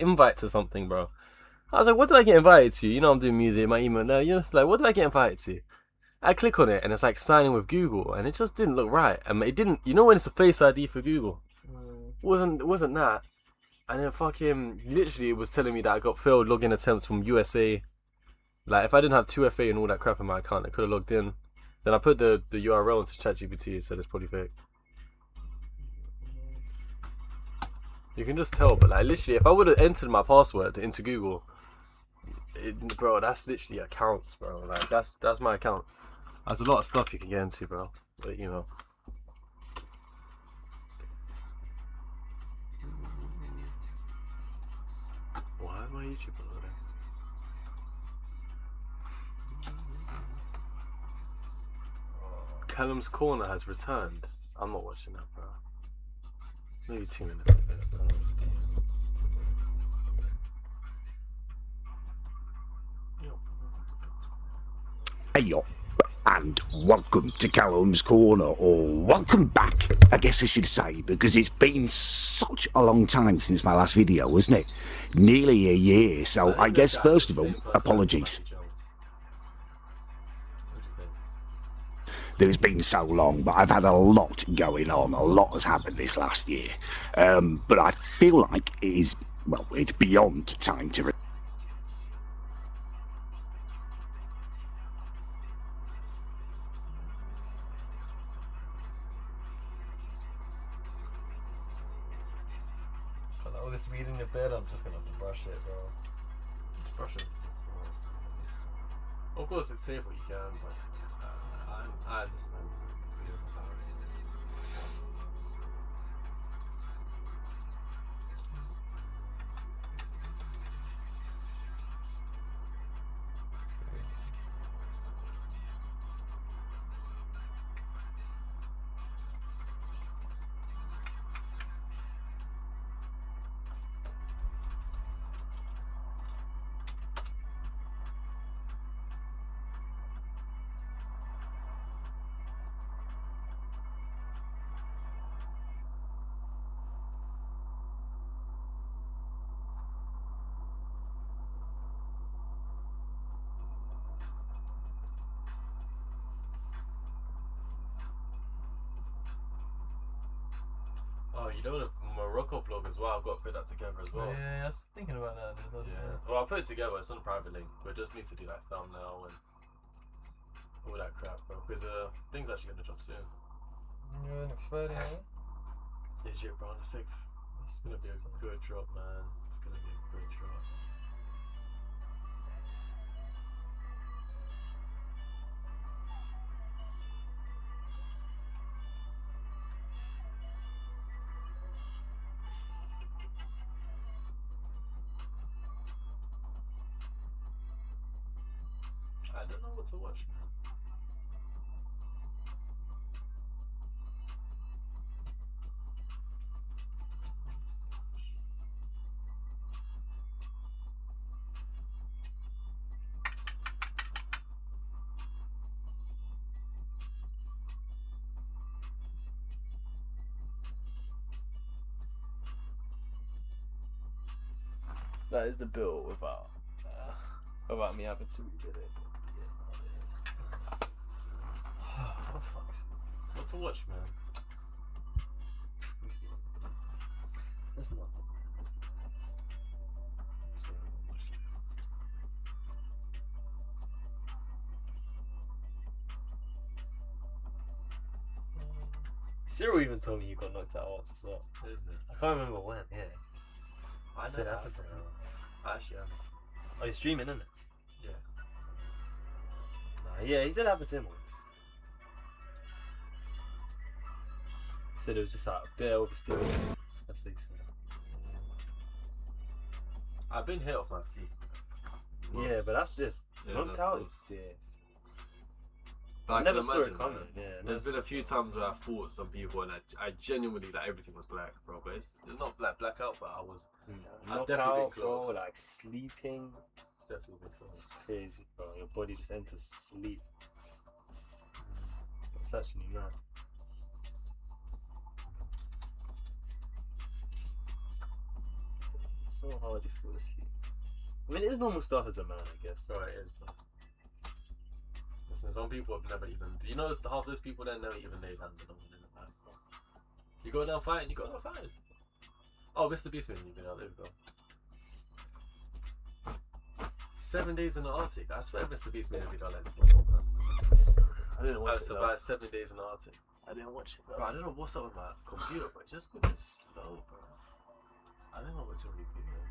invite to something, bro. I was like, what did I get invited to? You know, I'm doing music, my email now. You know, like, what did I get invited to? I click on it and it's like signing with Google, and it just didn't look right. And it didn't. You know when it's a Face ID for Google? It wasn't that. And then fucking literally, it was telling me that I got failed login attempts from USA. Like if I didn't have 2FA and all that crap in my account, I could have logged in. Then I put the URL into ChatGPT. It said it's probably fake. You can just tell, but like literally, if I would have entered my password into Google, bro, that's literally accounts, bro. Like that's my account. There's a lot of stuff you can get into, bro. But you know. Why am I YouTube loading? Callum's Corner has returned. I'm not watching that, bro. Maybe 2 minutes. Hey yo, and welcome to Callum's Corner, or welcome back, I guess I should say, because it's been such a long time since my last video, wasn't it? Nearly a year, so I guess first of all, apologies. That it's been so long, but I've had a lot going on, a lot has happened this last year. But I feel like it is, well, it's beyond time to... All this weed in your bed, I'm just gonna have to brush it, bro. Just brush it. Of course, it's safe what you can, but I understand. Oh, you know the Morocco vlog as well? I've got to put that together as well. Yeah, I was thinking about that. Yeah. Well, I'll put it together. It's on a private link. We just need to do like thumbnail and all that crap, bro. Because things actually gonna drop soon. Yeah, next Friday, right? Is it, bro? On the 6th. It's gonna be a good drop, man. It's gonna be a good drop. I don't know what to watch, man. That is the bill without me having to read it. Oh, fuck. What to watch, man? That's not. Cyril even told me you got knocked out once as well. Isn't it? I can't remember when. Yeah. I said know happened to me. Actually, I know. Oh, you're streaming, isn't it? Yeah. Nah, yeah, he said it happened to him once. He said it was just like a bit oversteering. That's what he said. I've been hit off my feet. Yeah, but that's just knocked out. Yeah. I never saw it coming. Yeah, there's been a few times where I fought some people and I genuinely like everything was black, bro. But it's not blackout, but I was. I've definitely been close. Bro, like sleeping. Definitely been close. It's crazy, bro. Your body just enters sleep. It's actually mad. so hard you fall asleep. I mean, it is normal stuff as a man, I guess. Right, it is, bro. Listen, some people have never even. Do you know half those people that never even laid hands on a woman in the past? You go down fighting, you go down fighting. Oh, Mr. Beast, you've been out there, we go. 7 days in the Arctic. I swear Mr. Beast made a video like this before, man. I didn't watch I it. survived 7 days in the Arctic. I didn't watch it, Bro, I don't know what's up with my computer, but it's just been slow, bro. I don't know what to really videos.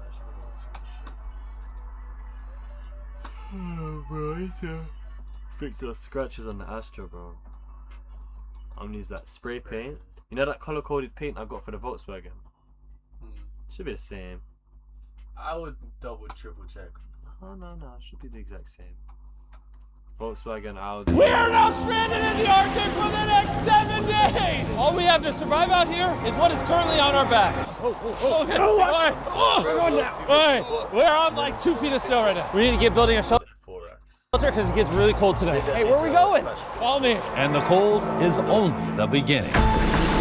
I just wanna watch some shit. Bro, I need to fix those scratches on the Astro, bro. I'm gonna use that spray paint. You know that color-coded paint I got for the Volkswagen? Should be the same. I would double, triple check. Oh, no, it should be the exact same. Volkswagen, Audi. We are now stranded in the Arctic for the next 7 days! All we have to survive out here is what is currently on our backs. Okay. All right, we're on like 2 feet of snow right now. We need to get building a shelter because it gets really cold today. Hey, where are we going? Follow me. And the cold is only the beginning.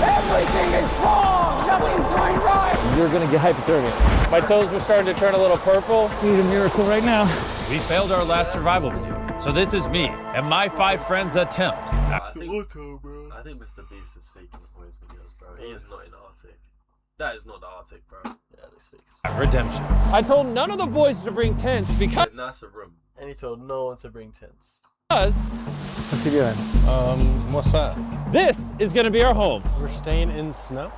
Everything is wrong! Nothing's going right! You're gonna get hypothermia. My toes were starting to turn a little purple. Need a miracle right now. We failed our last survival video, so this is me and my 5 friends' attempt. I think Mr. Beast is faking all his videos, bro. He is not in the Arctic. That is not the Arctic, bro. Yeah, this fake as fuck. Redemption. I told none of the boys to bring tents because That's a room. And he told no one to bring tents. What's he doing? What's that? this is gonna be our home. We're staying in snow?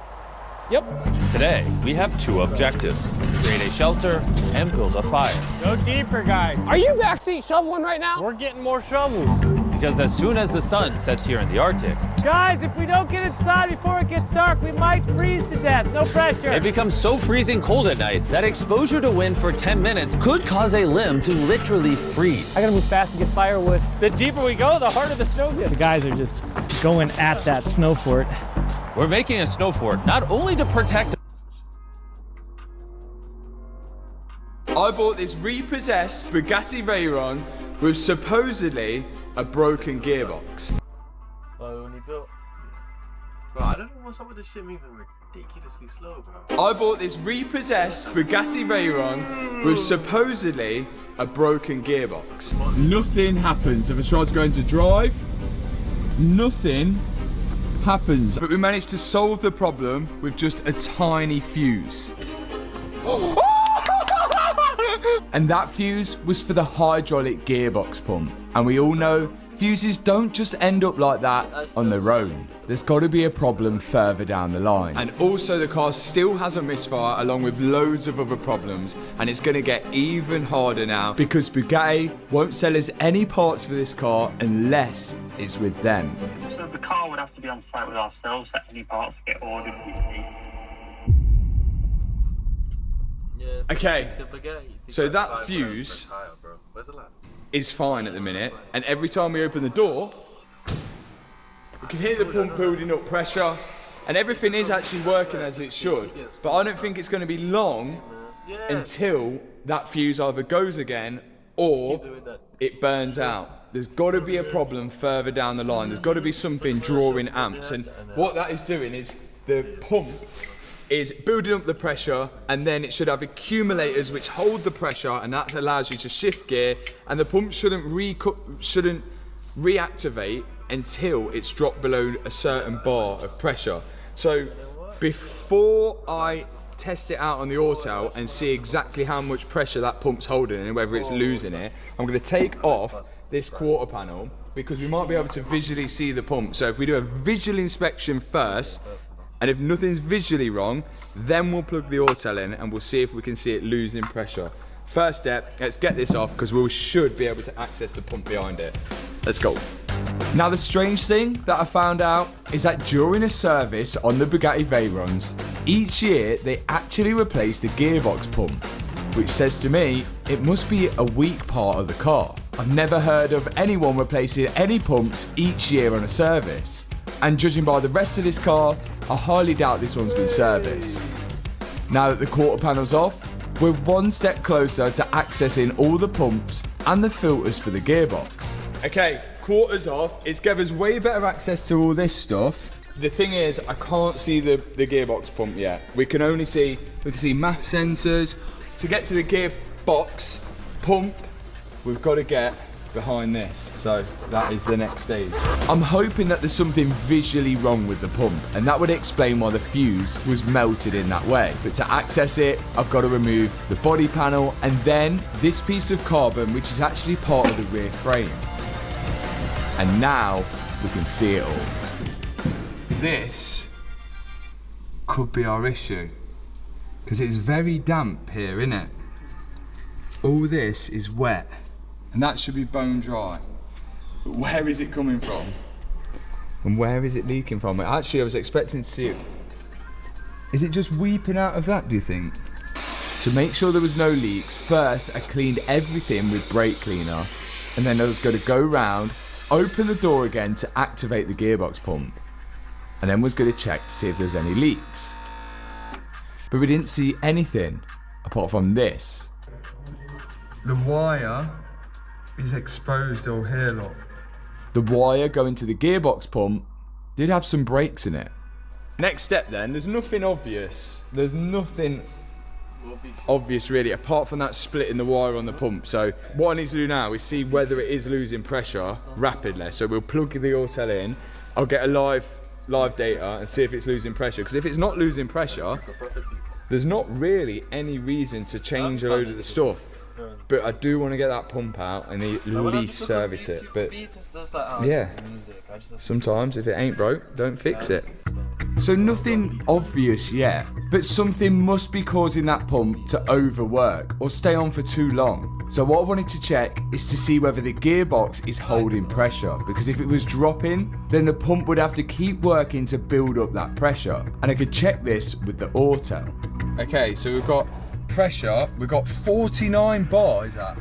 Yep. Today, we have 2 objectives: create a shelter and build a fire. Go deeper, guys. Are you backseat shoveling right now? We're getting more shovels. Because as soon as the sun sets here in the Arctic, Guys, if we don't get inside before it gets dark, we might freeze to death. No pressure. it becomes so freezing cold at night that exposure to wind for 10 minutes could cause a limb to literally freeze. I gotta move fast to get firewood. The deeper we go, the harder the snow gets. The guys are just going at that snow fort. We're making a snow fort not only to protect I bought this repossessed Bugatti Veyron with supposedly a broken gearbox. Only built. Bro, I don't know what's up with this shit moving ridiculously slow, bro. I bought this repossessed Bugatti Veyron with supposedly a broken gearbox. Nothing happens if I try to go into drive. Nothing happens. But we managed to solve the problem with just a tiny fuse. And that fuse was for the hydraulic gearbox pump. And we all know fuses don't just end up like that on their own. There's got to be a problem further down the line. And also the car still has a misfire along with loads of other problems. And it's going to get even harder now because Bugatti won't sell us any parts for this car unless it's with them. So the car would have to be on site with ourselves at any parts get ordered. Yeah, Okay, so like that 5 grand fuse for a tire, bro. Where's the lab? is fine at the minute. And every time we open the door, we can hear the pump building up pressure. And everything is actually working as it should. But I don't think it's going to be long until that fuse either goes again or it burns out. There's got to be a problem further down the line. There's got to be something drawing amps. And what that is doing is the pump is building up the pressure, and then it should have accumulators which hold the pressure, and that allows you to shift gear, and the pump shouldn't reactivate until it's dropped below a certain bar of pressure. So before I test it out on the auto and see exactly how much pressure that pump's holding and whether it's losing it, I'm going to take off this quarter panel because we might be able to visually see the pump. So if we do a visual inspection first, and if nothing's visually wrong, then we'll plug the auto in and we'll see if we can see it losing pressure. First step, let's get this off because we should be able to access the pump behind it. Let's go. Now the strange thing that I found out is that during a service on the Bugatti Veyrons, each year they actually replace the gearbox pump, which says to me it must be a weak part of the car. I've never heard of anyone replacing any pumps each year on a service. And judging by the rest of this car, I highly doubt this one's been serviced. Now that the quarter panel's off, we're one step closer to accessing all the pumps and the filters for the gearbox. Okay, quarters off. It's given us way better access to all this stuff. the thing is, I can't see the gearbox pump yet. We can see math sensors. To get to the gearbox pump, we've got to get behind this. So that is the next stage. I'm hoping that there's something visually wrong with the pump, and that would explain why the fuse was melted in that way. But to access it, I've got to remove the body panel and then this piece of carbon, which is actually part of the rear frame. And now we can see it all. This could be our issue, because it's very damp here, isn't it? All this is wet, and that should be bone dry. But where is it coming from? And where is it leaking from? Actually, I was expecting to see it. Is it just weeping out of that, do you think? To make sure there was no leaks, first I cleaned everything with brake cleaner, and then I was going to go round, open the door again to activate the gearbox pump, and then was going to check to see if there was any leaks. But we didn't see anything apart from this. The wire is exposed all here, look. The wire going to the gearbox pump did have some breaks in it. Next step then, there's nothing obvious. There's nothing obvious really, apart from that split in the wire on the pump. So what I need to do now is see whether it is losing pressure rapidly. So we'll plug the autel in, I'll get a live data and see if it's losing pressure, because if it's not losing pressure, there's not really any reason to change a load of the stuff. But I do want to get that pump out and at least service it. But yeah, sometimes if it ain't broke, don't fix it. So nothing obvious yet, but something must be causing that pump to overwork or stay on for too long. So what I wanted to check is to see whether the gearbox is holding pressure, because if it was dropping, then the pump would have to keep working to build up that pressure. And I could check this with the auto. Okay, so we've got pressure, we've got 49 bar, is that?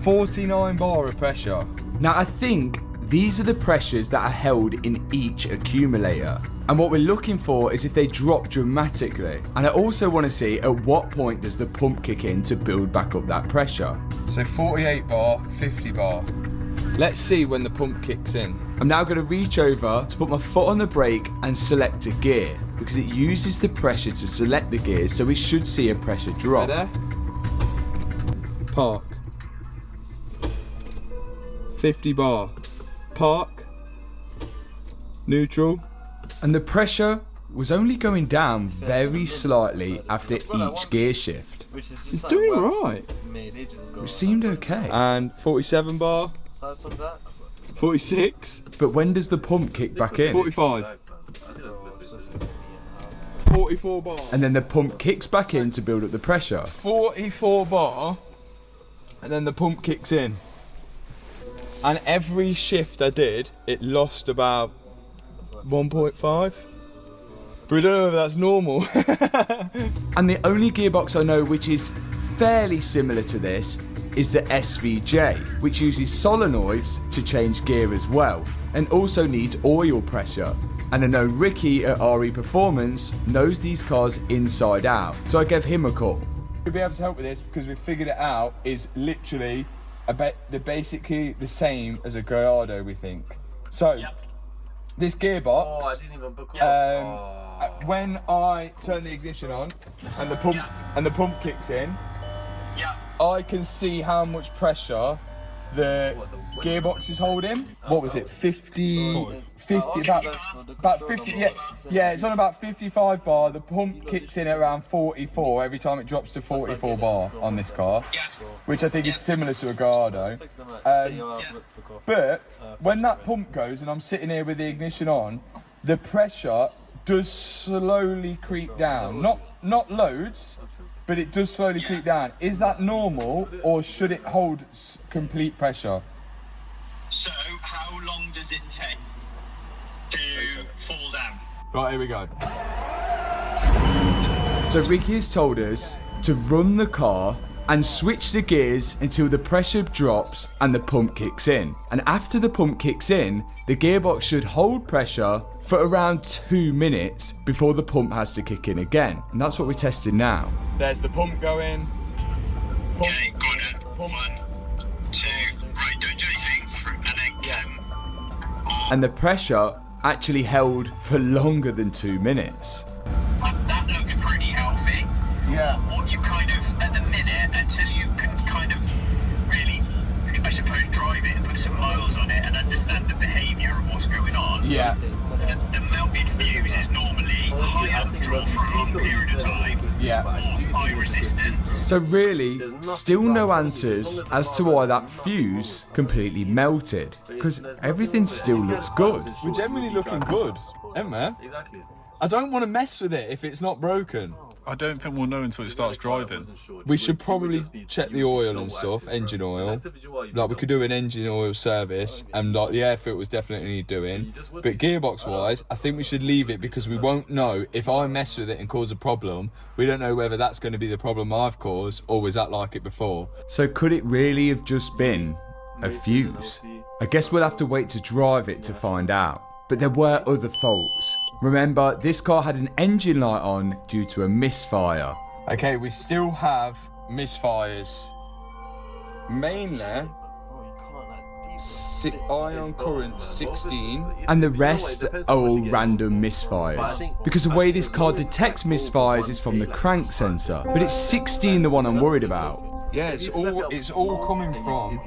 49 bar of pressure. Now I think these are the pressures that are held in each accumulator. And what we're looking for is if they drop dramatically. And I also want to see at what point does the pump kick in to build back up that pressure. So 48 bar, 50 bar. Let's see when the pump kicks in. I'm now going to reach over to put my foot on the brake and select a gear, because it uses the pressure to select the gears, so we should see a pressure drop. Right there. Park. 50 bar. Park. Neutral. And the pressure was only going down very slightly after each gear shift. It's doing right. Which seemed okay. And 47 bar. 46. But when does the pump kick back in? 45. 44 bar. And then the pump kicks back in to build up the pressure. 44 bar. And then the pump kicks in. And every shift I did, it lost about 1.5. But we don't know if that's normal. And the only gearbox I know which is fairly similar to this is the SVJ, which uses solenoids to change gear as well, and also needs oil pressure. And I know Ricky at RE Performance knows these cars inside out, so I gave him a call. We'll be able to help with this because we figured it out is literally they're basically the same as a Gallardo, we think. So this gearbox, I didn't even book off. when I turn the ignition on and the pump kicks in, I can see how much pressure the gearbox is holding. What was it? 50, about 50, yeah, it's on about 55 bar. The pump kicks in at around 44 every time it drops to 44 bar on this car, which I think is similar to a Gallardo. But when that pump goes and I'm sitting here with the ignition on, the pressure does slowly creep down. Not loads, but it does slowly creep down. Is that normal, or should it hold complete pressure? So, how long does it take to fall down? Right, here we go. So Ricky has told us to run the car and switch the gears until the pressure drops and the pump kicks in. And after the pump kicks in, the gearbox should hold pressure for around 2 minutes before the pump has to kick in again. And that's what we're testing now. There's the pump going. Pump. Okay, got it. Pump. 1, 2, right, don't do anything. And then And the pressure actually held for longer than 2 minutes. That looks pretty healthy. Yeah. What you kind of, at the minute, until you can kind of really, I suppose, drive it and put some miles on it and understand the behaviour of what's going on. Yeah. The mounted fuse is normally high updraw for a long period of time. Yeah. Or high resistance. So really, still no answers as to why that fuse completely melted. Because everything still looks good. We're generally looking good, ain't we? Exactly. I don't want to mess with it if it's not broken. I don't think we'll know until it starts driving. We should probably check the oil and stuff, engine oil. Like we could do an engine oil service, and like the air filters definitely need doing. But gearbox wise, I think we should leave it because we won't know if I mess with it and cause a problem. We don't know whether that's going to be the problem I've caused or was that like it before. So could it really have just been a fuse? I guess we'll have to wait to drive it to find out. But there were other faults. Remember, this car had an engine light on due to a misfire. Okay, we still have misfires. Mainly, ion current 16. And the rest are all random misfires. Because the way this car detects misfires is from the crank sensor. But it's 16 the one I'm worried about. Yeah, it's all coming from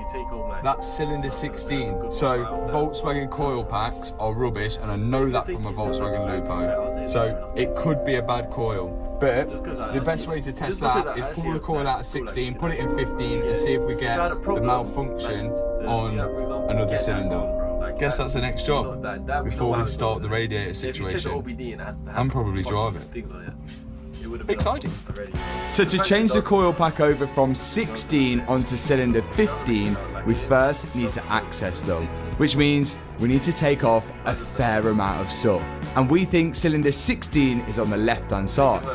that cylinder 16. So Volkswagen coil packs are rubbish, and I know that from a Volkswagen Lupo. So it could be a bad coil. But the best way to test that is pull the coil out of 16, put it in 15, and see if we get the malfunction on another cylinder. Guess that's the next job before we start the radiator situation. I'm probably driving. Exciting. So to change the coil pack over from 16 onto cylinder 15, we first need to access them, which means we need to take off a fair amount of stuff. And we think cylinder 16 is on the left hand side.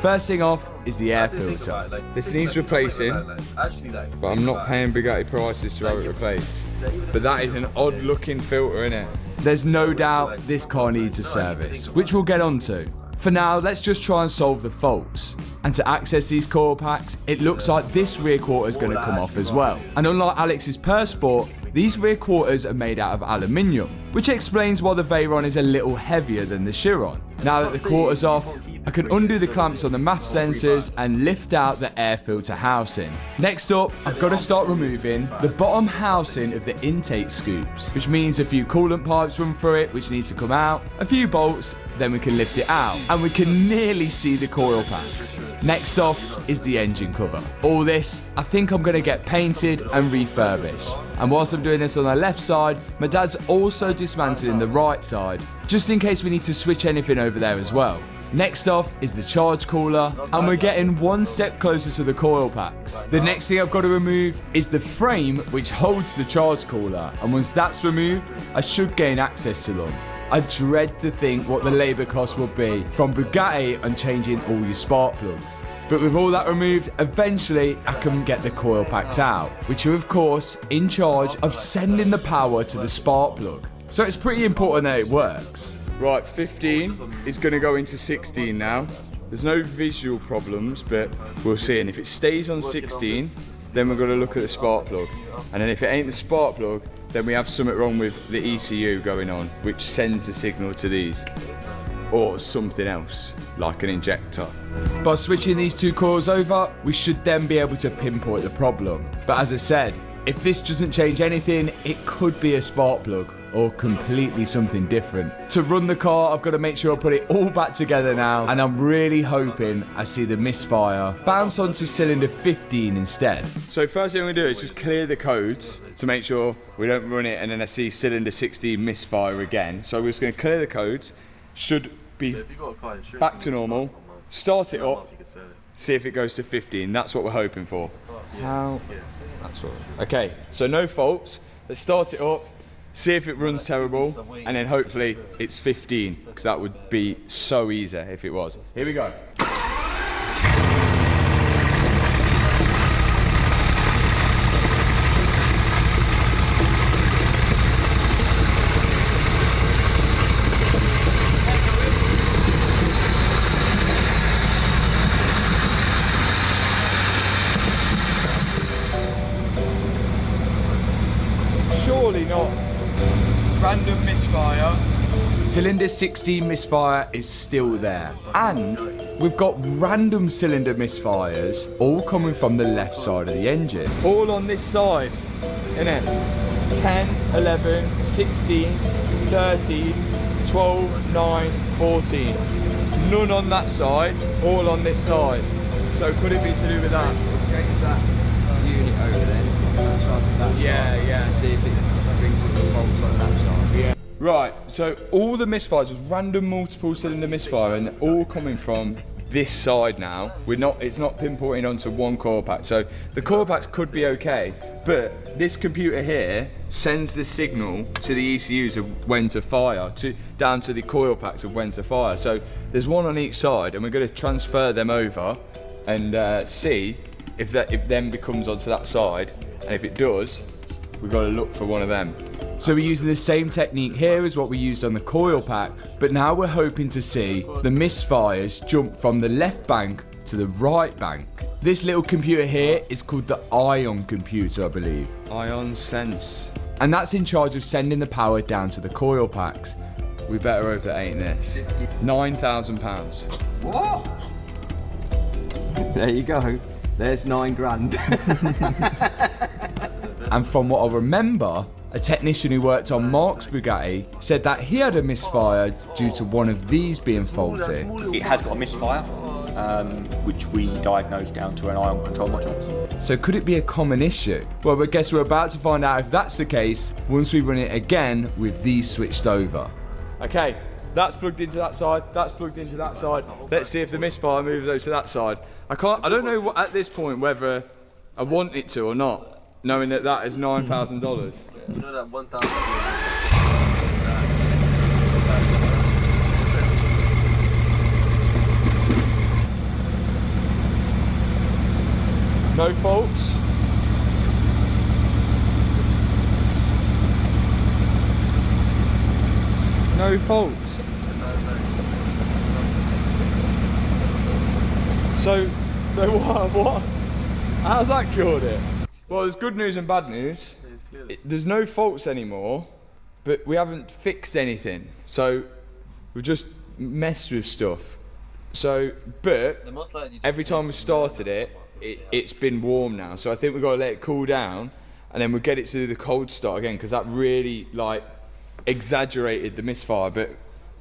First thing off is the air filter. This needs replacing, but I'm not paying Bugatti prices to have it replaced. But that is an odd looking filter, isn't it? There's no doubt this car needs a service, which we'll get onto. For now, let's just try and solve the faults. And to access these coil packs, it looks like this rear quarter is going to come off as well. And unlike Alex's Persport, these rear quarters are made out of aluminium, which explains why the Veyron is a little heavier than the Chiron. Now that the quarter's off, I can undo the clamps on the MAF sensors and lift out the air filter housing. Next up, I've got to start removing the bottom housing of the intake scoops, which means a few coolant pipes run through it, which needs to come out, a few bolts, then we can lift it out, and we can nearly see the coil packs. Next off is the engine cover. All this, I think I'm going to get painted and refurbished. And whilst I'm doing this on the left side, my dad's also dismantling the right side, just in case we need to switch anything over there as well. Next off is the charge cooler, and we're getting one step closer to the coil packs. The next thing I've got to remove is the frame which holds the charge cooler, and once that's removed, I should gain access to them. I dread to think what the labour cost will be from Bugatti on changing all your spark plugs. But with all that removed, eventually I can get the coil packs out, which are of course in charge of sending the power to the spark plug. So it's pretty important that it works. Right, 15 is going to go into 16 now. There's no visual problems, but we'll see. And if it stays on 16, then we're going to look at the spark plug. And then if it ain't the spark plug, then we have something wrong with the ECU going on, which sends the signal to these. Or something else, like an injector. By switching these two coils over, we should then be able to pinpoint the problem. But as I said, if this doesn't change anything, it could be a spark plug or completely something different. To run the car, I've got to make sure I put it all back together now, and I'm really hoping I see the misfire bounce onto cylinder 15 instead. So first thing I'm going to do is just clear the codes to make sure we don't run it and then I see cylinder 16 misfire again. So we're just going to clear the codes, should be back to normal, start it up, see if it goes to 15. That's what we're hoping for. How? That's what. Okay, so no faults. Let's start it up, see if it runs terrible, and then hopefully it's 15, because that would be so easy if it was. Here we go. Surely not random misfire. cylinder 16 misfire is still there. And we've got random cylinder misfires all coming from the left side of the engine. All on this side, innit? 10, 11, 16, 13, 12, 9, 14. None on that side, all on this side. So could it be to do with that? Change that unit over then. Yeah. See if it brings up the faults on that side. Yeah. Right, so all the misfires was random multiple cylinder misfire and they're all coming from this side now. It's not pinpointing onto one coil pack. So the coil packs could be okay, but this computer here sends the signal to the ECUs of when to fire, down to the coil packs of when to fire. So there's one on each side and we're going to transfer them over and see if them becomes onto that side, and if it does, we've got to look for one of them. So we're using the same technique here as what we used on the coil pack, but now we're hoping to see the misfires jump from the left bank to the right bank. This little computer here is called the Ion computer, I believe. Ion Sense. And that's in charge of sending the power down to the coil packs. We better hope that ain't this. £9,000. What? There you go. There's 9 grand. And from what I remember, a technician who worked on Mark's Bugatti said that he had a misfire due to one of these being faulty. It has got a misfire, which we diagnosed down to an ion control module. So could it be a common issue? Well, I guess we're about to find out if that's the case once we run it again with these switched over. Okay, that's plugged into that side, that's plugged into that side. Let's see if the misfire moves over to that side. I don't know at this point whether I want it to or not, knowing that that is $9,000. You know that 1,000. No faults. No faults. So what? How's that cured it? Well, there's good news and bad news. There's no faults anymore, but we haven't fixed anything. So we've just messed with stuff. So, but every time we started it, it's been warm now. So I think we've got to let it cool down, and then we'll get it to do the cold start again, because that really like exaggerated the misfire. But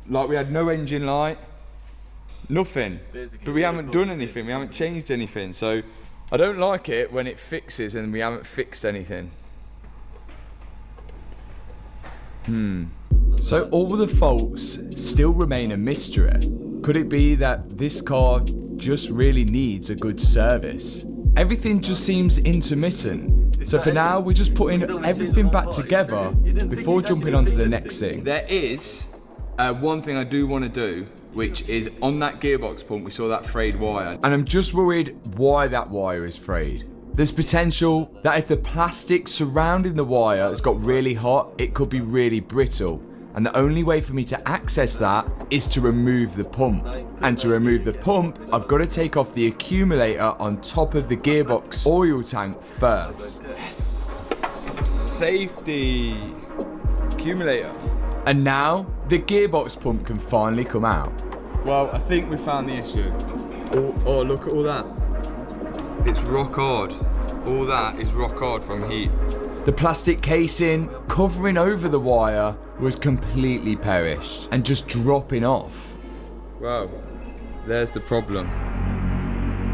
like we had no engine light, nothing. But we haven't done anything. We haven't changed anything. So I don't like it when it fixes and we haven't fixed anything. So all the faults still remain a mystery. Could it be that this car just really needs a good service? Everything just seems intermittent. So for now, we're just putting everything back together before jumping on to the next thing. There is one thing I do want to do, which is on that gearbox pump, we saw that frayed wire. And I'm just worried why that wire is frayed. There's potential that if the plastic surrounding the wire has got really hot, it could be really brittle. And the only way for me to access that is to remove the pump. And to remove the pump, I've got to take off the accumulator on top of the gearbox oil tank first. Yes. Safety. Accumulator. And now, the gearbox pump can finally come out. Well, I think we found the issue. Oh, look at all that. It's rock hard. All that is rock hard from heat. The plastic casing covering over the wire was completely perished and just dropping off. Wow, there's the problem.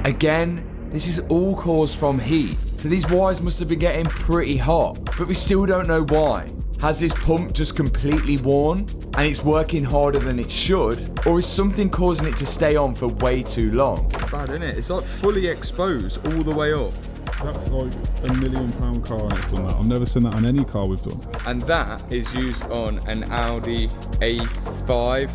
Again, this is all caused from heat. So these wires must have been getting pretty hot, but we still don't know why. Has this pump just completely worn and it's working harder than it should? Or is something causing it to stay on for way too long? Bad, isn't it? It's like fully exposed all the way up. That's like £1 million car and it's done that. I've never seen that on any car we've done. And that is used on an Audi A5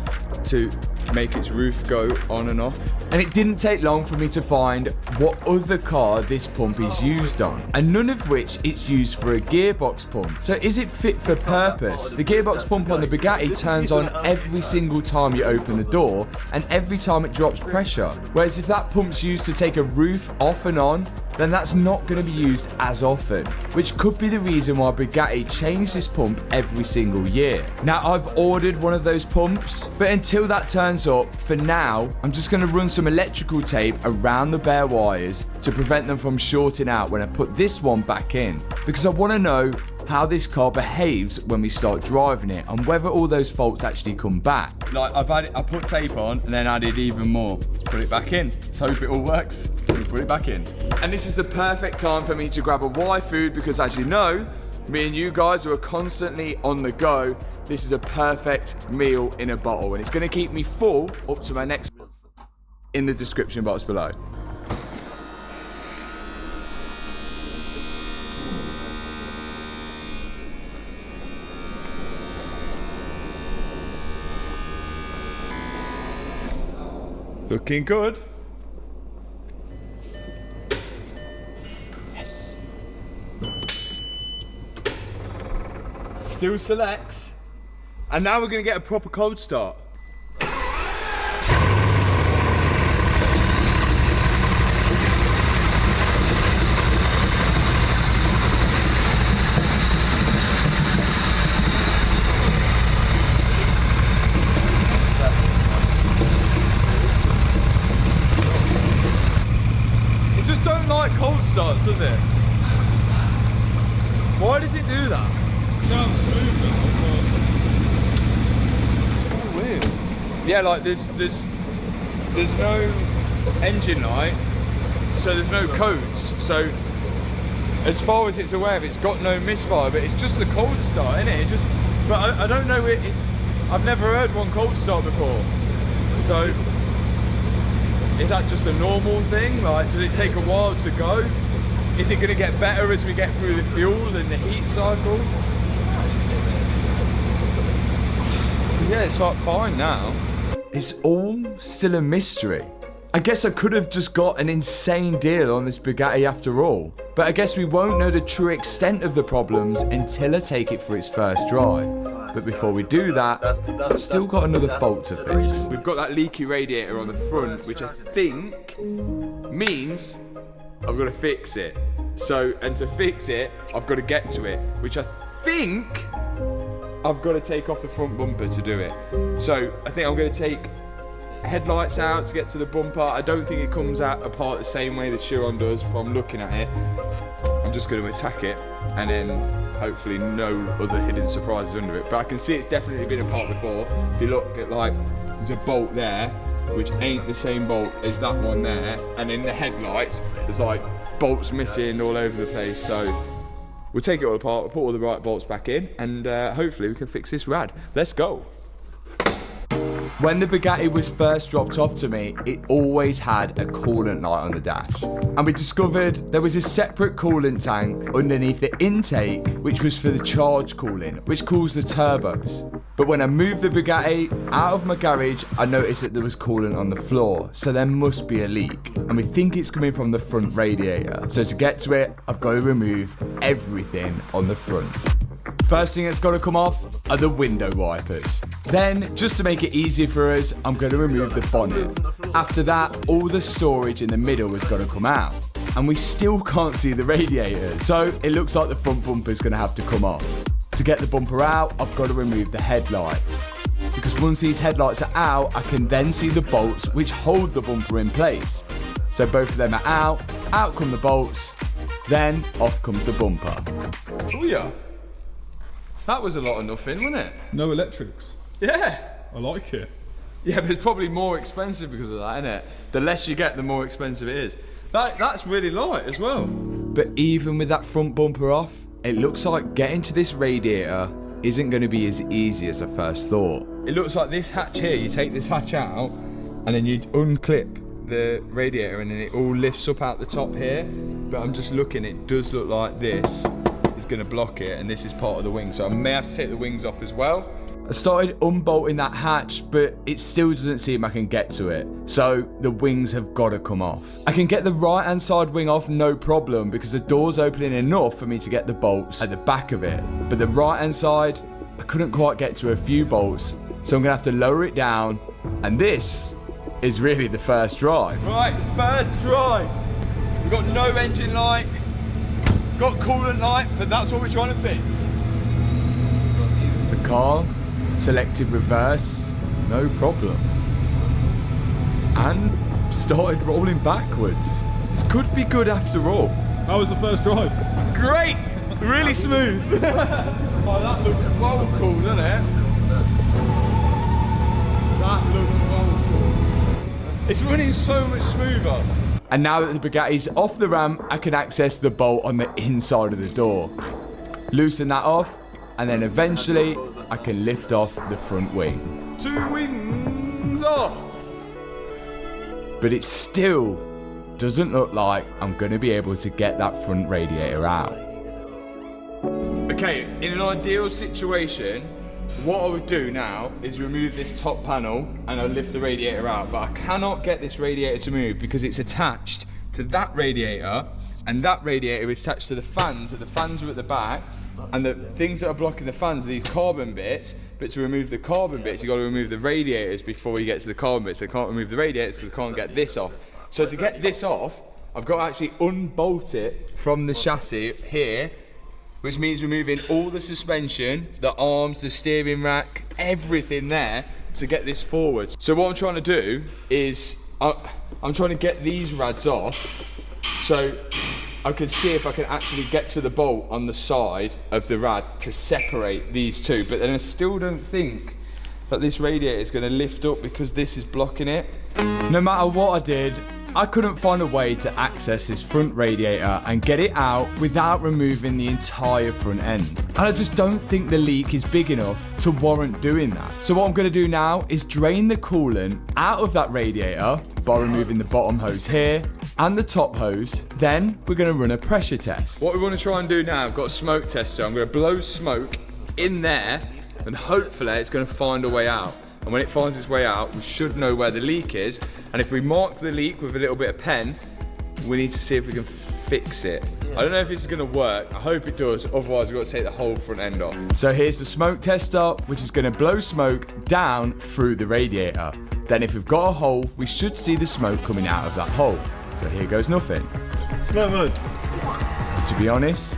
to make its roof go on and off. And it didn't take long for me to find what other car this pump is used on, and none of which it's used for a gearbox pump. So is it fit for purpose? The gearbox pump on the Bugatti turns on every single time you open the door and every time it drops pressure. Whereas if that pump's used to take a roof off and on, then that's not going to be used as often, which could be the reason why Bugatti changed this pump every single year. Now, I've ordered one of those pumps, but until that turns up, for now, I'm just going to run some electrical tape around the bare wires to prevent them from shorting out when I put this one back in, because I want to know how this car behaves when we start driving it and whether all those faults actually come back. Like I put tape on and then added even more. Put it back in. Let's hope it all works. Put it back in. And this is the perfect time for me to grab a Y food because, as you know, me and you guys who are constantly on the go, this is a perfect meal in a bottle, and it's going to keep me full up to my next in the description box below. Looking good. Yes. Still selects. And now we're going to get a proper cold start. Cold starts, does it? Why does it do that? Sounds smooth now, so weird. Yeah, like there's no engine light, so there's no codes. So as far as it's aware of, it's got no misfire, but it's just a cold start, isn't it? It just, but I don't know it. I've never heard one cold start before, so. Is that just a normal thing? Like, does it take a while to go? Is it going to get better as we get through the fuel and the heat cycle? Yeah, it's like fine now. It's all still a mystery. I guess I could have just got an insane deal on this Bugatti after all. But I guess we won't know the true extent of the problems until I take it for its first drive. But before we do that, I've still got another fault to fix. We've got that leaky radiator on the front, which I think means I've got to fix it. So, and to fix it, I've got to get to it, which I think I've got to take off the front bumper to do it. So, I think I'm going to take headlights out to get to the bumper. I don't think it comes out apart the same way the Chiron does from looking at it. I'm just going to attack it and then hopefully no other hidden surprises under it. But I can see it's definitely been apart before. If you look at, like, there's a bolt there which ain't the same bolt as that one there, and in the headlights there's like bolts missing all over the place. So we'll take it all apart, we'll put all the right bolts back in, and hopefully we can fix this rad. Let's go. When the Bugatti was first dropped off to me, it always had a coolant light on the dash. And we discovered there was a separate coolant tank underneath the intake, which was for the charge cooling, which cools the turbos. But when I moved the Bugatti out of my garage, I noticed that there was coolant on the floor, so there must be a leak. And we think it's coming from the front radiator. So to get to it, I've got to remove everything on the front. First thing that's got to come off are the window wipers. Then, just to make it easier for us, I'm going to remove the bonnet. After that, all the storage in the middle has got to come out. And we still can't see the radiator, so it looks like the front bumper is going to have to come off. To get the bumper out, I've got to remove the headlights. Because once these headlights are out, I can then see the bolts which hold the bumper in place. So both of them are out come the bolts, then off comes the bumper. Oh yeah. That was a lot of nothing, wasn't it? No electrics. Yeah. I like it. Yeah, but it's probably more expensive because of that, isn't it? The less you get, the more expensive it is. That's really light as well. But even with that front bumper off, it looks like getting to this radiator isn't going to be as easy as I first thought. It looks like this hatch here, you take this hatch out and then you unclip the radiator and then it all lifts up out the top here. But I'm just looking, it does look like this is going to block it, and this is part of the wing, so I may have to take the wings off as well. I started unbolting that hatch, but it still doesn't seem I can get to it, so the wings have got to come off. I can get the right hand side wing off no problem because the door's opening enough for me to get the bolts at the back of it, but the right hand side I couldn't quite get to a few bolts, so I'm gonna have to lower it down, and this is really the first drive. Right, first drive. We've got no engine light, got coolant light, but that's what we're trying to fix. The car selected reverse, no problem. And started rolling backwards. This could be good after all. How was the first drive? Great! Really smooth. Oh, that looks well cool, doesn't it? That looks well cool. It's running so much smoother. And now that the Bugatti's off the ramp, I can access the bolt on the inside of the door. Loosen that off, and then eventually I can lift off the front wing. 2 wings off! But it still doesn't look like I'm going to be able to get that front radiator out. Okay, in an ideal situation, what I would do now is remove this top panel and I'll lift the radiator out, but I cannot get this radiator to move because it's attached to that radiator, and that radiator is attached to the fans, and the fans are at the back, and the things that are blocking the fans are these carbon bits, but to remove the carbon bits, you've got to remove the radiators before you get to the carbon bits. I can't remove the radiators because I can't get this off. So to get this off, I've got to actually unbolt it from the chassis here, which means removing all the suspension, the arms, the steering rack, everything there to get this forward. So what I'm trying to do is, I'm trying to get these rads off so I can see if I can actually get to the bolt on the side of the rad to separate these two, but then I still don't think that this radiator is going to lift up because this is blocking it. No matter what I did, I couldn't find a way to access this front radiator and get it out without removing the entire front end. And I just don't think the leak is big enough to warrant doing that. So what I'm going to do now is drain the coolant out of that radiator by removing the bottom hose here and the top hose. Then we're going to run a pressure test. What we want to try and do now, I've got a smoke tester. I'm going to blow smoke in there and hopefully it's going to find a way out. And when it finds its way out, we should know where the leak is. And if we mark the leak with a little bit of pen, we need to see if we can fix it. I don't know if this is gonna work. I hope it does. Otherwise, we've got to take the whole front end off. So here's the smoke tester, which is gonna blow smoke down through the radiator. Then if we've got a hole, we should see the smoke coming out of that hole. So here goes nothing. Smoke mode. To be honest,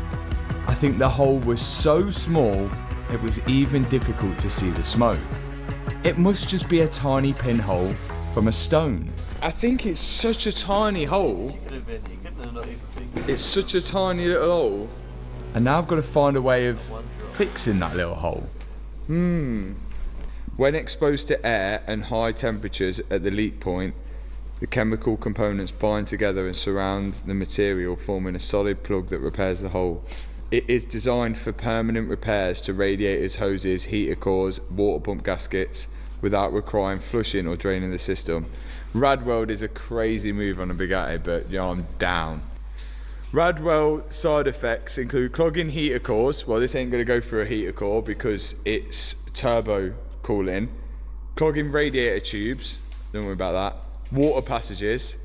I think the hole was so small, it was even difficult to see the smoke. It must just be a tiny pinhole from a stone. I think it's such a tiny hole. It's such a tiny little hole. And now I've got to find a way of fixing that little hole. When exposed to air and high temperatures at the leak point, the chemical components bind together and surround the material, forming a solid plug that repairs the hole. It is designed for permanent repairs to radiators, hoses, heater cores, water pump gaskets, without requiring flushing or draining the system. Radweld is a crazy move on a Bugatti, but yeah, I'm down. Radweld side effects include clogging heater cores. Well, this ain't gonna go through a heater core because it's turbo cooling. Clogging radiator tubes, don't worry about that. Water passages,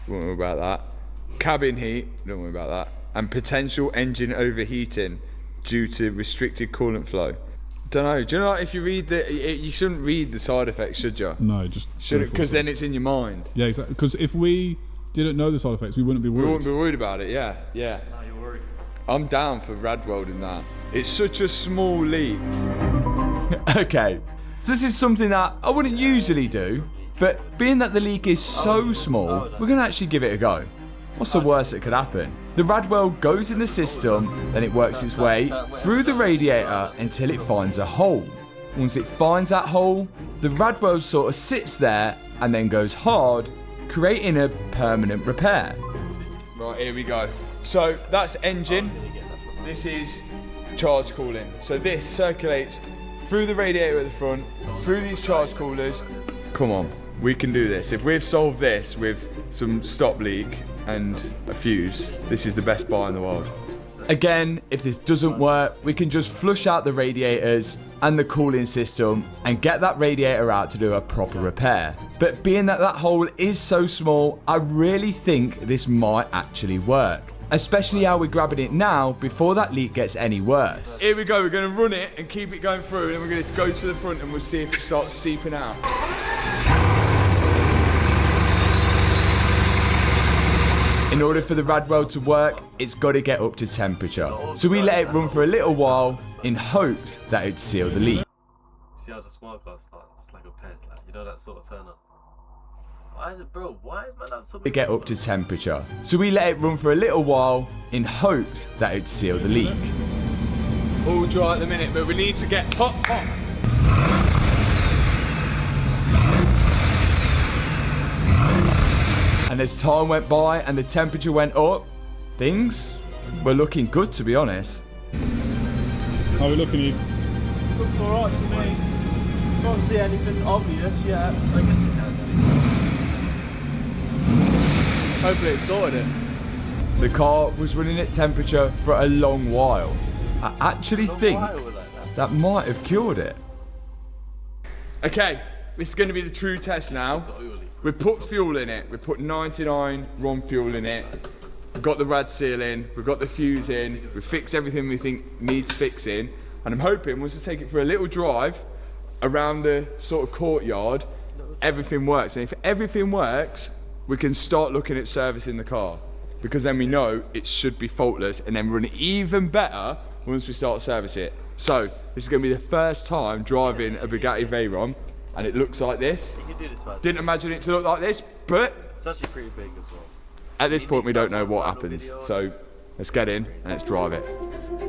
don't worry about that. Cabin heat, don't worry about that. And potential engine overheating due to restricted coolant flow. Don't know. Do you know if you read you shouldn't read the side effects, should you? No, just should it, because then it's in your mind. Yeah, exactly. Because if we didn't know the side effects, we wouldn't be worried. We wouldn't be worried about it. Yeah, yeah. Now you're worried. I'm down for Radweld in that. It's such a small leak. Okay, so this is something that I wouldn't usually do, but being that the leak is so small, we're gonna actually give it a go. What's the worst that could happen? The Radweld goes in the system, then it works its way through the radiator until it finds a hole. Once it finds that hole, the Radweld sort of sits there and then goes hard, creating a permanent repair. Right, here we go. So that's engine. This is charge cooling. So this circulates through the radiator at the front, through these charge coolers. Come on, we can do this. If we've solved this with some stop leak and a fuse, this is the best buy in the world. Again, if this doesn't work, we can just flush out the radiators and the cooling system and get that radiator out to do a proper repair. But being that that hole is so small, I really think this might actually work. Especially how we're grabbing it now before that leak gets any worse. Here we go, we're gonna run it and keep it going through, and then we're gonna go to the front and we'll see if it starts seeping out. In in order for the Radwell to work, it's got to get up to temperature. So we let it run for a little while in hopes that it'd seal the leak. See how the smart car starts like a pen, like you know that sort of turn up. Why is it, bro? Why is my laptop? To get up to temperature. So we let it run for a little while in hopes that it'd seal the leak. All dry at the minute, but we need to get hot. And as time went by and the temperature went up, things were looking good, to be honest. How are we looking, Eve? Looks alright to me. Can't see anything obvious yet. I guess you can. Hopefully it sorted it. The car was running at temperature for a long while. I actually think that might have cured it. Okay, this is going to be the true test now. We've put fuel in it. We've put 99 RON fuel in it. We've got the rad seal in. We've got the fuse in. We've fixed everything we think needs fixing. And I'm hoping once we take it for a little drive around the sort of courtyard, everything works. And if everything works, we can start looking at servicing the car, because then we know it should be faultless and then run even better once we start servicing it. So this is going to be the first time driving a Bugatti Veyron, and it looks like this. You can do this, man. Didn't imagine it to look like this, but It's actually pretty big as well. at this point we don't know what happens. So let's get in and let's drive it.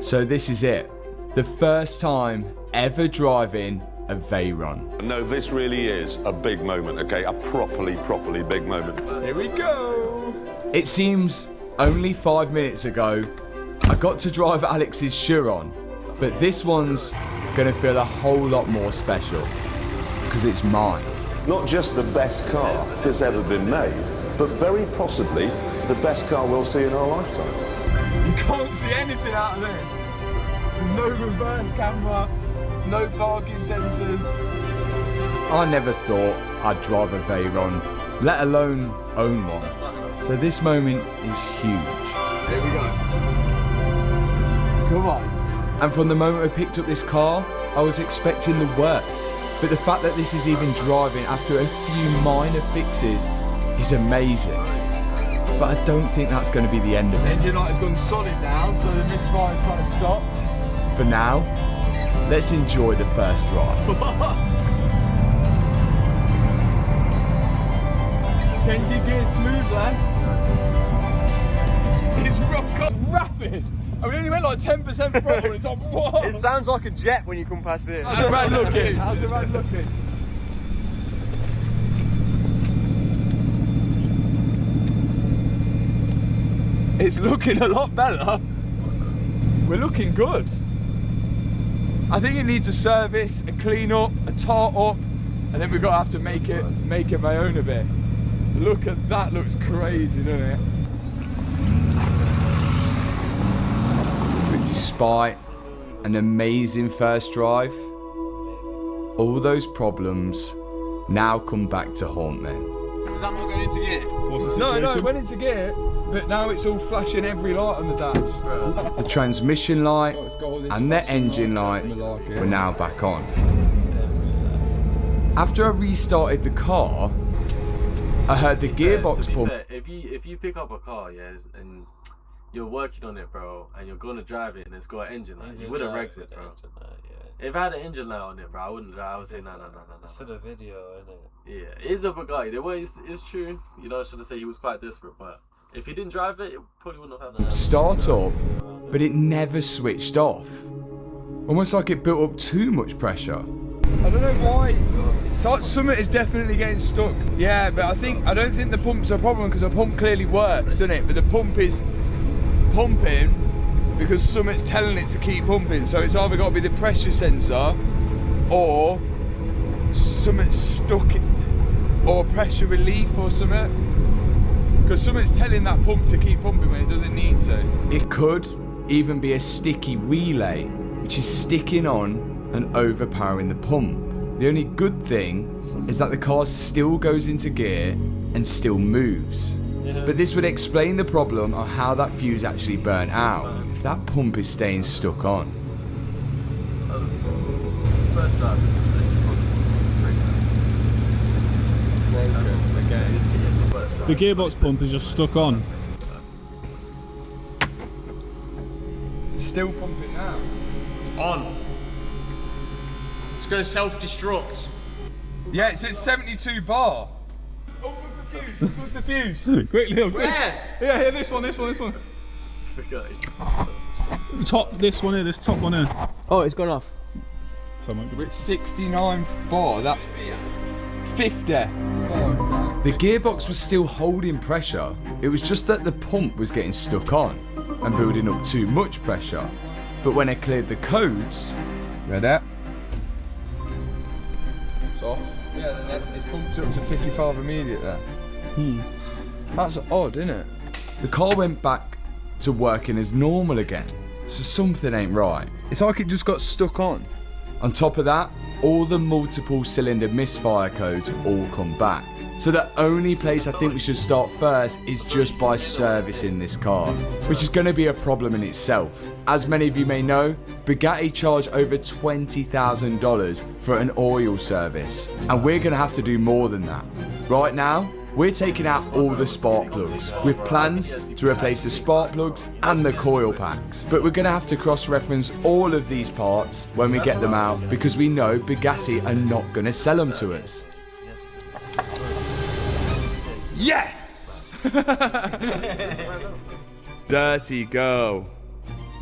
So this is it. The first time ever driving a Veyron. No, this really is a big moment, okay? A properly big moment. Here we go. It seems only 5 minutes ago I got to drive Alex's Chiron, but this one's gonna feel a whole lot more special because it's mine. Not just the best car that's ever been made, but very possibly the best car we'll see in our lifetime. You can't see anything out of there. There's no reverse camera, no parking sensors. I never thought I'd drive a Veyron, let alone own one. So this moment is huge. Here we go. Come on. And from the moment I picked up this car, I was expecting the worst. But the fact that this is even driving after a few minor fixes is amazing. But I don't think that's going to be the end of it. Engine light has gone solid now, so the misfire's kind of stopped. For now, let's enjoy the first drive. Changing gears smooth, lads. It's rapid. I mean, it only went like 10% throttle. It's like, what? It sounds like a jet when you come past it. How's the rad looking? How's the rad looking? It's looking a lot better. We're looking good. I think it needs a service, a clean up, a tart up, and then we've got to have to make it my own a bit. Look at that, looks crazy, doesn't it? But despite an amazing first drive, all those problems now come back to haunt me. Is that not going into gear? What's the situation? No, it went into gear, but now it's all flashing every light on the dash. The transmission light and the engine light were now back on. After I restarted the car, I heard the gearbox pump. If you pick up a car, yeah, and you're working on it, bro, and you're gonna drive it and it's got an engine light, you wouldn't wreck it, bro. If I had an engine light on it, bro, I wouldn't drive. I would say no. It's for the video, isn't it? Yeah, it is a Bugatti. The way it's true. You know, I should have said he was quite desperate, but if he didn't drive it, it probably wouldn't have happened. Start up, but it never switched off. Almost like it built up too much pressure. I don't know why. Something is definitely getting stuck. Yeah, but I don't think the pump's a problem, because the pump clearly works, doesn't it? But the pump is pumping because something's telling it to keep pumping. So it's either got to be the pressure sensor or something's stuck, or pressure relief or something. Because something's telling that pump to keep pumping when it doesn't need to. It could even be a sticky relay, which is sticking on and overpowering the pump. The only good thing is that the car still goes into gear and still moves. Yeah. But this would explain the problem on how that fuse actually burnt out if that pump is staying stuck on. First drive, it's the The gearbox pump is just stuck on. still pumping now. On. It's going to self-destruct. Yeah, it's at 72 bar. Open the fuse. Quickly, quick. Where? Yeah, here, this one. Top, this one here, this top one here. Oh, it's gone off. We're at 69 bar. That 50. The gearbox was still holding pressure. It was just that the pump was getting stuck on and building up too much pressure. But when I cleared the codes, ready? So, yeah, it pumped up to 55 immediately. That's odd, isn't it? The car went back to working as normal again. So something ain't right. It's like it just got stuck on. On top of that, all the multiple cylinder misfire codes all come back. So the only place I think we should start first is just by servicing this car, which is going to be a problem in itself. As many of you may know, Bugatti charge over $20,000 for an oil service, and we're going to have to do more than that. Right now, we're taking out all the spark plugs, with plans to replace the spark plugs and the coil packs. But we're going to have to cross-reference all of these parts when we get them out, because we know Bugatti are not going to sell them to us. Yes! Dirty girl.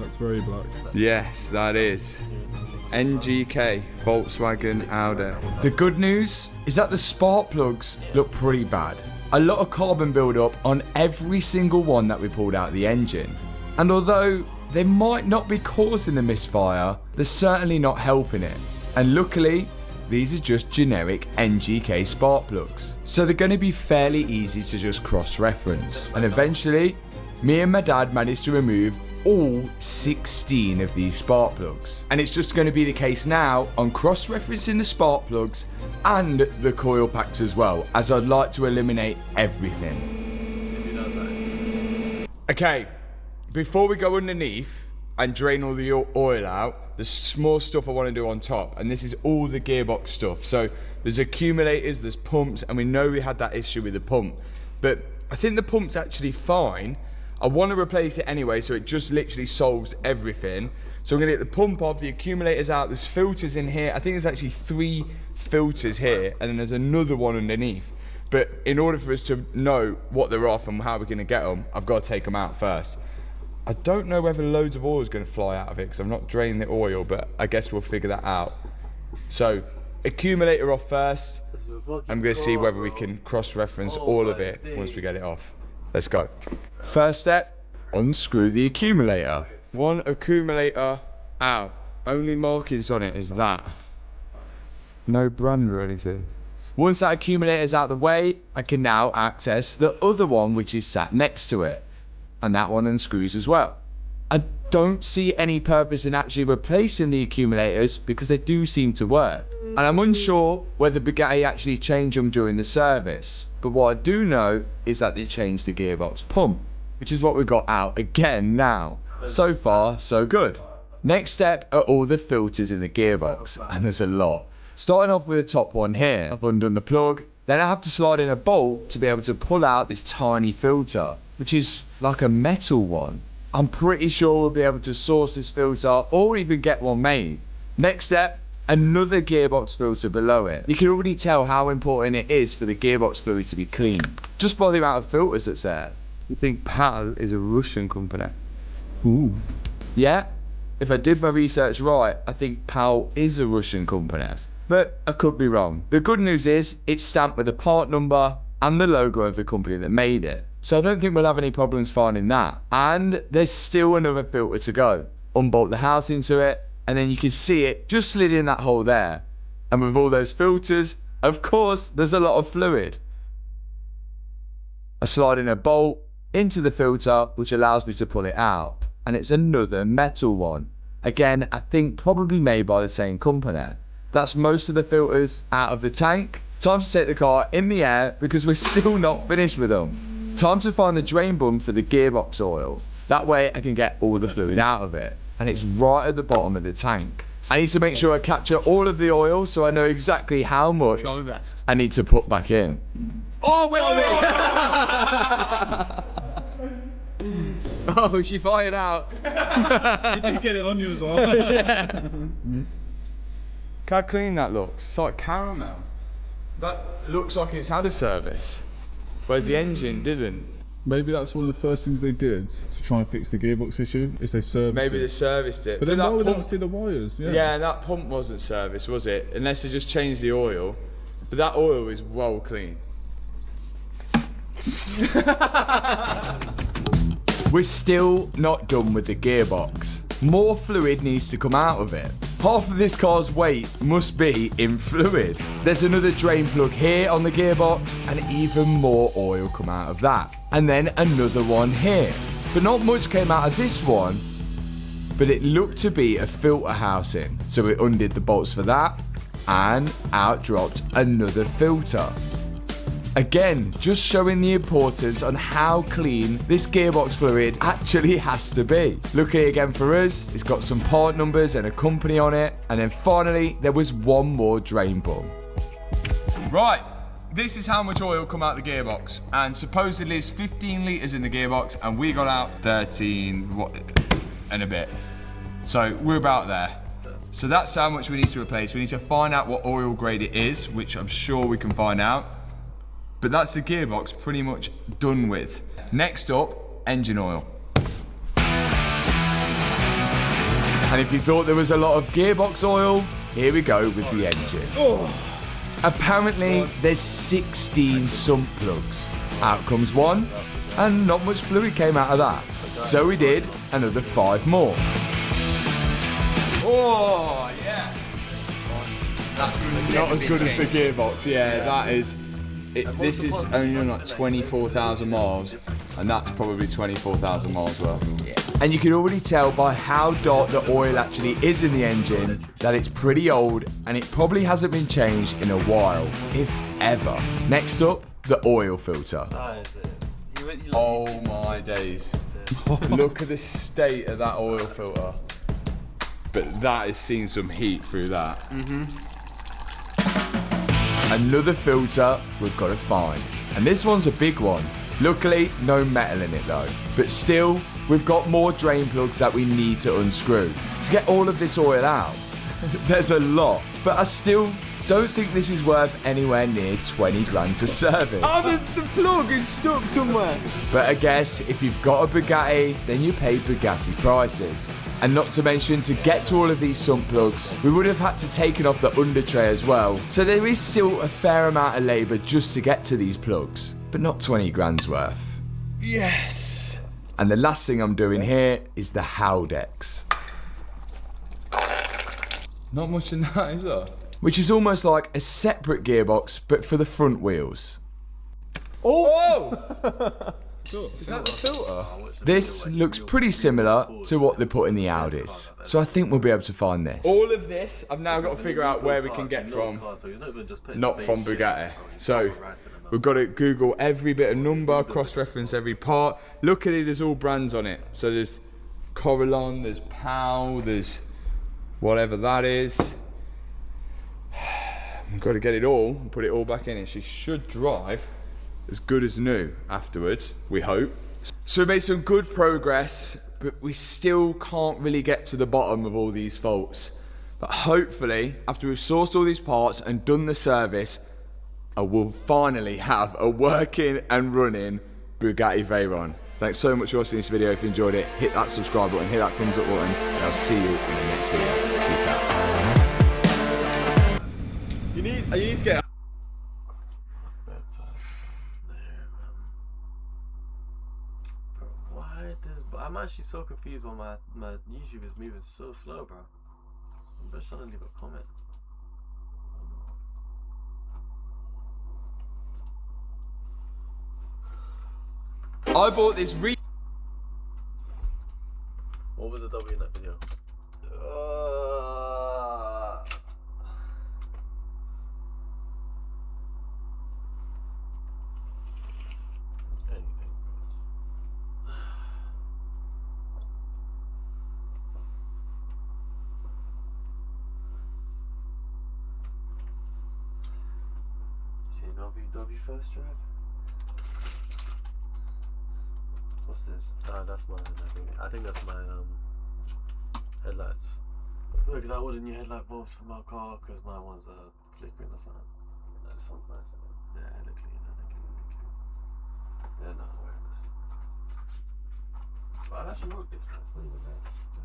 That's very black. Yes, that is. NGK, Volkswagen Audi. The good news is that the spark plugs look pretty bad. A lot of carbon build-up on every single one that we pulled out of the engine. And although they might not be causing the misfire, they're certainly not helping it. And luckily, these are just generic NGK spark plugs. So they're going to be fairly easy to just cross-reference. And eventually, me and my dad managed to remove all 16 of these spark plugs. And it's just going to be the case now on cross-referencing the spark plugs and the coil packs as well, as I'd like to eliminate everything. Okay, before we go underneath and drain all the oil out, there's more stuff I want to do on top, and this is all the gearbox stuff. So there's accumulators, there's pumps, and we know we had that issue with the pump, but I think the pump's actually fine. I want to replace it anyway, so it just literally solves everything. So I'm going to get the pump off, the accumulators out, there's filters in here. I think there's actually 3 filters here, and then there's another one underneath. But in order for us to know what they're off and how we're going to get them, I've got to take them out first. I don't know whether loads of oil is going to fly out of it, because I've not drained the oil, but I guess we'll figure that out. So, accumulator off first. I'm going to see whether we can cross-reference all of it once we get it off. Let's go. First step, unscrew the accumulator. One accumulator out. Only markings on it is that. No brand or anything. Once that accumulator's out of the way, I can now access the other one which is sat next to it. And that one unscrews as well. I don't see any purpose in actually replacing the accumulators because they do seem to work. And I'm unsure whether Bugatti actually changed them during the service. But what I do know is that they changed the gearbox pump, which is what we've got out again now. So far, so good. Next step are all the filters in the gearbox, and there's a lot. Starting off with the top one here, I've undone the plug. Then I have to slide in a bolt to be able to pull out this tiny filter, which is like a metal one. I'm pretty sure we'll be able to source this filter or even get one made. Next step, another gearbox filter below it. You can already tell how important it is for the gearbox fluid to be clean, just by the amount of filters that's there. You think PAL is a Russian company? Ooh. Yeah, if I did my research right, I think PAL is a Russian company. But I could be wrong. The good news is, it's stamped with a part number and the logo of the company that made it. So I don't think we'll have any problems finding that. And there's still another filter to go. Unbolt the housing to it, and then you can see it just slid in that hole there. And with all those filters, of course, there's a lot of fluid. I slide in a bolt into the filter, which allows me to pull it out. And it's another metal one. Again, I think probably made by the same company. That's most of the filters out of the tank. Time to take the car in the air because we're still not finished with them. Time to find the drain bung for the gearbox oil. That way I can get all the fluid out of it. And it's right at the bottom of the tank. I need to make sure I capture all of the oil so I know exactly how much I need to put back in. Oh, wait on me! Oh, she fired out. You did get it on you as well. Yeah. Look how clean that looks. It's like caramel. That looks like it's had a service, whereas the engine didn't. Maybe that's one of the first things they did to try and fix the gearbox issue, is they serviced Maybe it. they serviced it. But then that why would pump, not see the wires? yeah, that pump wasn't serviced, was it? Unless they just changed the oil. But that oil is well clean. We're still not done with the gearbox. More fluid needs to come out of it. Half of this car's weight must be in fluid. There's another drain plug here on the gearbox and even more oil come out of that. And then another one here. But not much came out of this one, but it looked to be a filter housing. So we undid the bolts for that and out dropped another filter. Again, just showing the importance on how clean this gearbox fluid actually has to be. Looking again for us, it's got some part numbers and a company on it. And then finally, there was one more drain pump. Right, this is how much oil come out the gearbox. And supposedly it's 15 litres in the gearbox and we got out 13 and a bit. So we're about there. So that's how much we need to replace. We need to find out what oil grade it is, which I'm sure we can find out. But that's the gearbox pretty much done with. Next up, engine oil. And if you thought there was a lot of gearbox oil, here we go with the engine. Oh. Apparently, there's 16 sump plugs. Out comes one, and not much fluid came out of that. So we did another 5 more. Oh, yeah. That's not as good as the gearbox, yeah. That is. This is only like 24,000 miles, and that's probably 24,000 miles worth. Yeah. And you can already tell by how dark the oil actually is in the engine that it's pretty old, and it probably hasn't been changed in a while, if ever. Next up, the oil filter. Oh my days. Look at the state of that oil filter. But that has seen some heat through that. Another filter we've got to find. And this one's a big one. Luckily, no metal in it though. But still, we've got more drain plugs that we need to unscrew. To get all of this oil out, there's a lot. But I still don't think this is worth anywhere near 20 grand to service. Oh, the plug is stuck somewhere. But I guess if you've got a Bugatti, then you pay Bugatti prices. And not to mention, to get to all of these sump plugs, we would have had to take off the under tray as well. So there is still a fair amount of labour just to get to these plugs, but not 20 grand's worth. Yes. And the last thing I'm doing here is the Howdex. Not much in that, is there? Which is almost like a separate gearbox, but for the front wheels. Oh! Is that the filter? This looks pretty similar to what they put in the Audis. So I think we'll be able to find this. All of this, I've now got to figure out where we can get from. Not from Bugatti. So we've got to Google every bit of number, cross-reference every part. Luckily, there's all brands on it. So there's Corralon, there's POW, there's whatever that is. We've got to get it all and put it all back in it. She should drive as good as new afterwards, we hope. So we made some good progress, but we still can't really get to the bottom of all these faults. But hopefully, after we've sourced all these parts and done the service, I will finally have a working and running Bugatti Veyron. Thanks so much for watching this video. If you enjoyed it, hit that subscribe button, hit that thumbs up button, and I'll see you in the next video. Peace out. You need to get I'm actually so confused when my YouTube is moving so slow, bro. I'm just trying to leave a comment. I bought this What was the W in that video? WW first drive? What's this? That's mine. I think that's my headlights. Because I ordered new headlight bulbs for my car because my one's flickering or something. No, this one's nice. Yeah, they look clean. Yeah, no, very nice. But I actually wrote this. That's not even bad. It's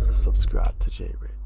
nice. Subscribe to J Rich.